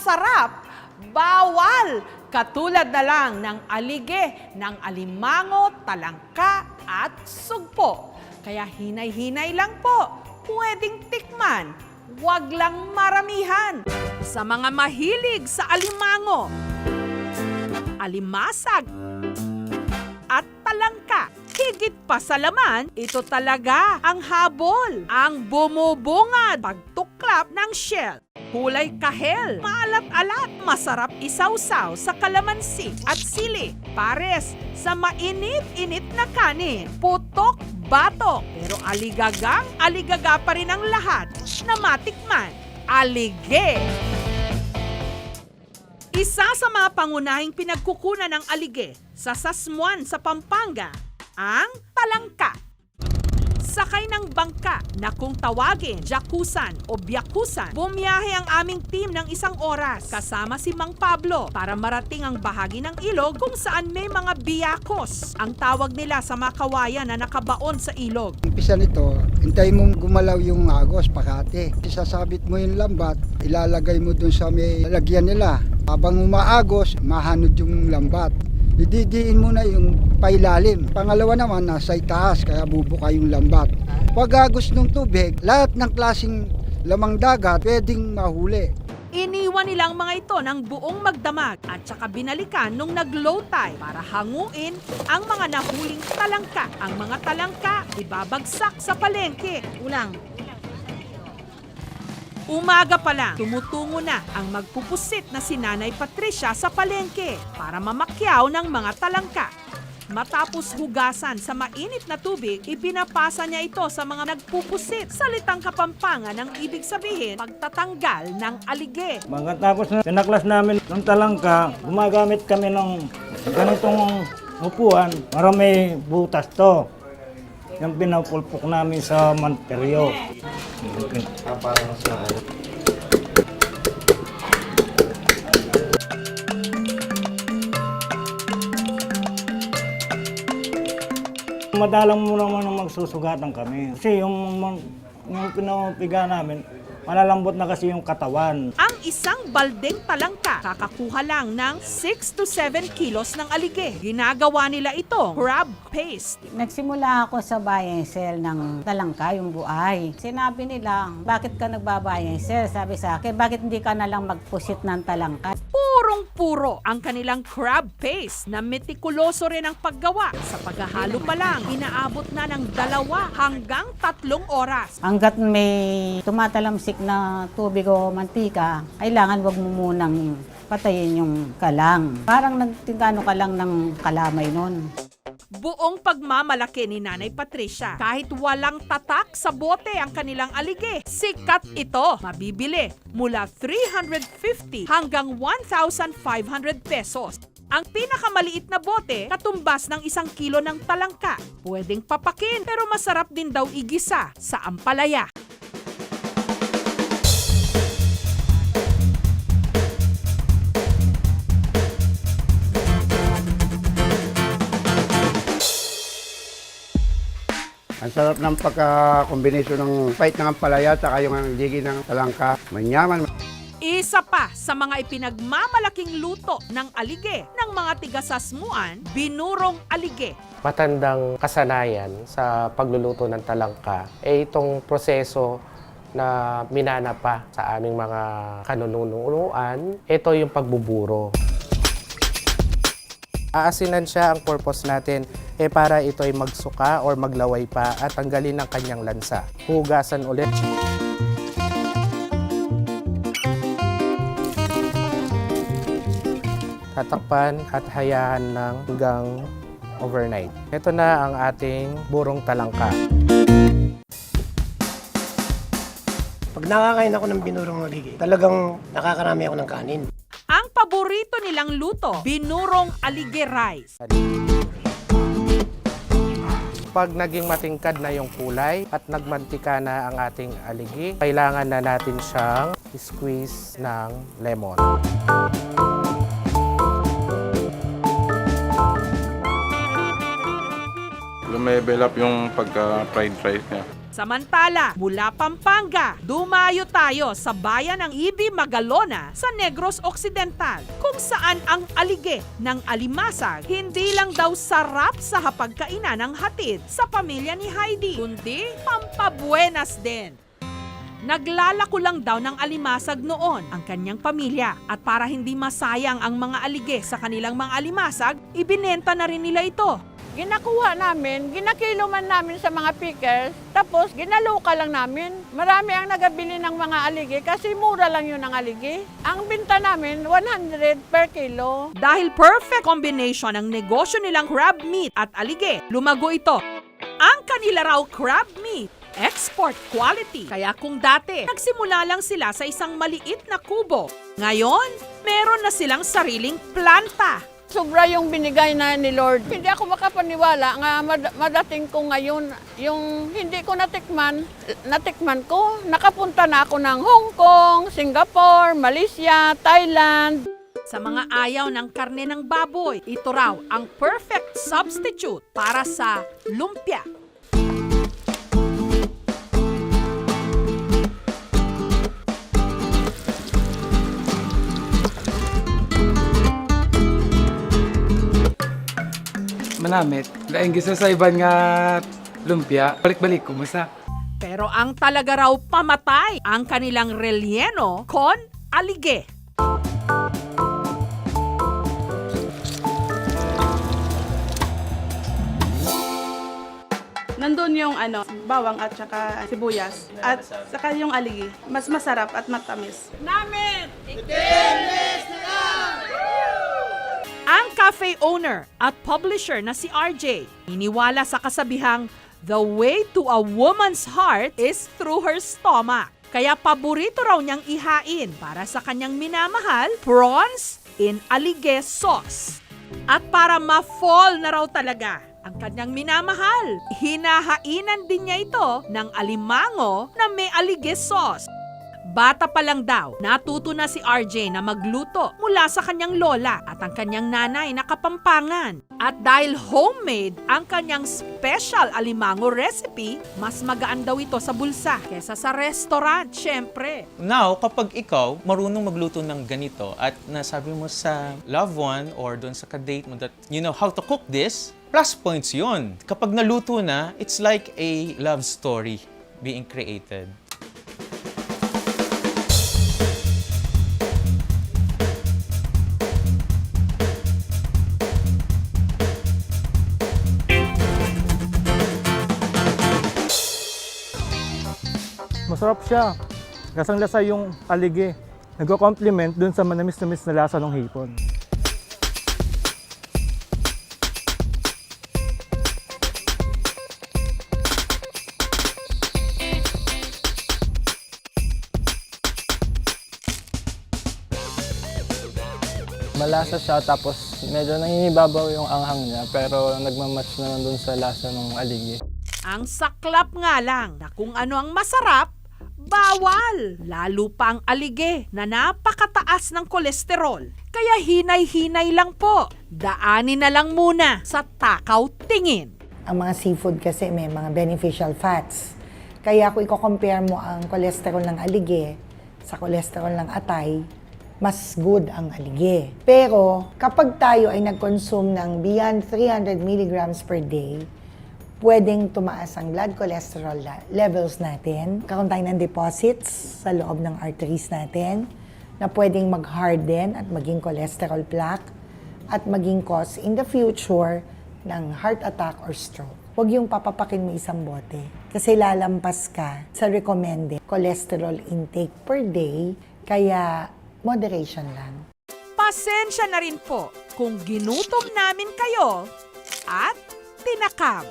masarap, bawal. Katulad na lang ng alige, ng alimango, talangka at sugpo. Kaya hinay-hinay lang po, pwedeng tikman, wag lang maramihan. Sa mga mahilig sa alimango, alimasag at talangka, higit pa sa laman, ito talaga ang habol, ang bumubungad pagtuklap ng shell. Kulay kahel, maalat-alat, masarap isawsaw sa kalamansi at sili. Pares sa mainit-init na kanin, putok, batok. Pero aligaga pa rin ang lahat na matikman. Alige! Isa sa mga pangunahing pinagkukunan ng alige sa Sasmuan sa Pampanga, ang talangka. Sakay ng bangka na kung tawagin, Jacusan o Biacusan, bumiyahe ang aming team ng 1 oras kasama si Mang Pablo para marating ang bahagi ng ilog kung saan may mga biyakos, ang tawag nila sa mga kawayan na nakabaon sa ilog. Umpisa nito, hintayin mong gumalaw yung agos, pakate. Isasabit mo yung lambat, ilalagay mo dun sa may lagyan nila. Habang umaagos, mahanod yung lambat. Didiin mo na yung pailalim. Pangalawa naman, nasa itaas, kaya bubuka yung lambat. Pag agos ng tubig, lahat ng klaseng lamang dagat pwedeng mahuli. Iniwan nilang mga ito ng buong magdamag at saka binalikan nung nag-low tide para hanguin ang mga nahuling talangka. Ang mga talangka ibabagsak sa palengke. Umaga pa lang, tumutungo na ang magpupusit na si Nanay Patricia sa palengke para mamakyaw ng mga talangka. Matapos hugasan sa mainit na tubig, ipinapasa niya ito sa mga nagpupusit. Salitang Kapampangan ang ibig sabihin, pagtatanggal ng alige. Pagkatapos na sinaklas namin ng talangka, gumagamit kami ng ganitong upuan para may butas to. Yung pinapulpok namin sa manteryo. Madalang mo naman magsusugatan kami. Kasi yung pinapiga namin, malalambot na kasi yung katawan. Ang isang baldeng talangka, kakakuha lang ng 6 to 7 kilos ng alige. Ginagawa nila ito, crab paste. Nagsimula ako sa buy and sell ng talangka, yung buhay. Sinabi nila, bakit ka nagbabuy and sell? Sabi sa akin, bakit hindi ka na lang magpusit ng talangka? Purong-puro ang kanilang crab paste na metikuloso rin ang paggawa. Sa paghahalo pa lang, inaabot na ng 2 hanggang 3 oras. Hanggat may tumatalamsik na tubig o mantika, kailangan wag mo munang patayin yung kalang. Parang nagtingano ka lang ng kalamay nun. Buong pagmamalaki ni Nanay Patricia. Kahit walang tatak sa bote ang kanilang alige, sikat ito. Mabibili mula 350 hanggang 1,500 pesos. Ang pinakamaliit na bote, katumbas ng 1 kilo ng talangka. Pwedeng papakin pero masarap din daw igisa sa ampalaya. Ang sarap ng pagka-kombinasyon ng pait ng ampalaya at yung ligi ng talangka. Manyaman. Isa pa sa mga ipinagmamalaking luto ng alige ng mga tiga-Sasmuan, binurong alige. Matandang kasanayan sa pagluluto ng talangka ay itong proseso na minana pa sa aming mga kanununuan. Ito yung pagbuburo. Aasinan siya, ang purpose natin para ito ay magsuka or maglaway pa at tanggalin ang kanyang lansa. Hugasan ulit. Tatakpan at hayaan ng hanggang overnight. Ito na ang ating burong talangka. Pag nakakain ako ng binurong alige, talagang nakakarami ako ng kanin. Ang paborito nilang luto, binurong alige rice. Pag naging matingkad na yung kulay at nagmantika na ang ating aligi, kailangan na natin siyang squeeze ng lemon. Lumevel up yung pagka-fried rice niya. Samantala, mula Pampanga, dumayo tayo sa bayan ng Ibi Magalona sa Negros Occidental, kung saan ang alige ng alimasag hindi lang daw sarap sa hapagkainan ng hatid sa pamilya ni Heidi, kundi pampabuenas din. Naglalako lang daw ng alimasag noon ang kanyang pamilya at para hindi masayang ang mga alige sa kanilang mga alimasag, ibinenta na rin nila ito. Ginakuha namin, ginakilo man namin sa mga pickers, tapos ginaluka lang namin. Marami ang nagabili ng mga aligi kasi mura lang yun ang aligi. Ang binta namin, 100 per kilo. Dahil perfect combination ng negosyo nilang crab meat at alige, lumago ito. Ang kanila raw crab meat, export quality. Kaya kung dati, nagsimula lang sila sa isang maliit na kubo, ngayon, meron na silang sariling planta. Sobra yung binigay na ni Lord. Hindi ako makapaniwala nga madating ko ngayon. Yung hindi ko natikman ko. Nakapunta na ako ng Hong Kong, Singapore, Malaysia, Thailand. Sa mga ayaw ng karne ng baboy, ito raw ang perfect substitute para sa lumpia. Manamit, laing gisa sa iban nga lumpia, balik-balik kumusta? Pero ang talaga raw pamatay ang kanilang relleno con alige. Nandun yung bawang at saka sibuyas at saka yung aligi. Mas masarap at matamis. Ang cafe owner at publisher na si RJ, iniwala sa kasabihang, the way to a woman's heart is through her stomach. Kaya paborito raw niyang ihain para sa kanyang minamahal, prawns in alige sauce. At para ma-fall na raw talaga ang kanyang minamahal, hinahainan din niya ito ng alimango na may alige sauce. Bata pa lang daw, natuto na si RJ na magluto mula sa kanyang lola at ang kanyang nanay na Kapampangan. At dahil homemade ang kanyang special alimango recipe, mas magaan daw ito sa bulsa kesa sa restaurant, syempre. Now, kapag ikaw marunong magluto ng ganito at nasabi mo sa loved one or doon sa kadate mo that you know how to cook this, plus points yun. Kapag naluto na, it's like a love story being created. Masarap siya. Lasang-lasa yung alige. Nagko-compliment dun sa manamis-namis na lasa ng hipon. Malasa siya tapos medyo nangingibabaw yung anghang niya pero nagmamatch naman dun sa lasa ng aligi. Ang saklap nga lang na kung ano ang masarap, bawal. Lalo pa ang alige na napakataas ng kolesterol. Kaya hinay-hinay lang po. Daanin na lang muna sa takaw tingin. Ang mga seafood kasi may mga beneficial fats. Kaya kung i-compare mo ang cholesterol ng alige sa cholesterol ng atay, mas good ang alige. Pero kapag tayo ay nag-consume ng beyond 300 milligrams per day, pwedeng tumaas ang blood cholesterol levels natin. Karoon tayo ng deposits sa loob ng arteries natin na pwedeng mag-harden at maging cholesterol plaque at maging cause in the future ng heart attack or stroke. Huwag yung papapakin mo isang bote kasi lalampas ka sa recommended cholesterol intake per day, kaya moderation lang. Pasensya na rin po kung ginutom namin kayo at tinakam.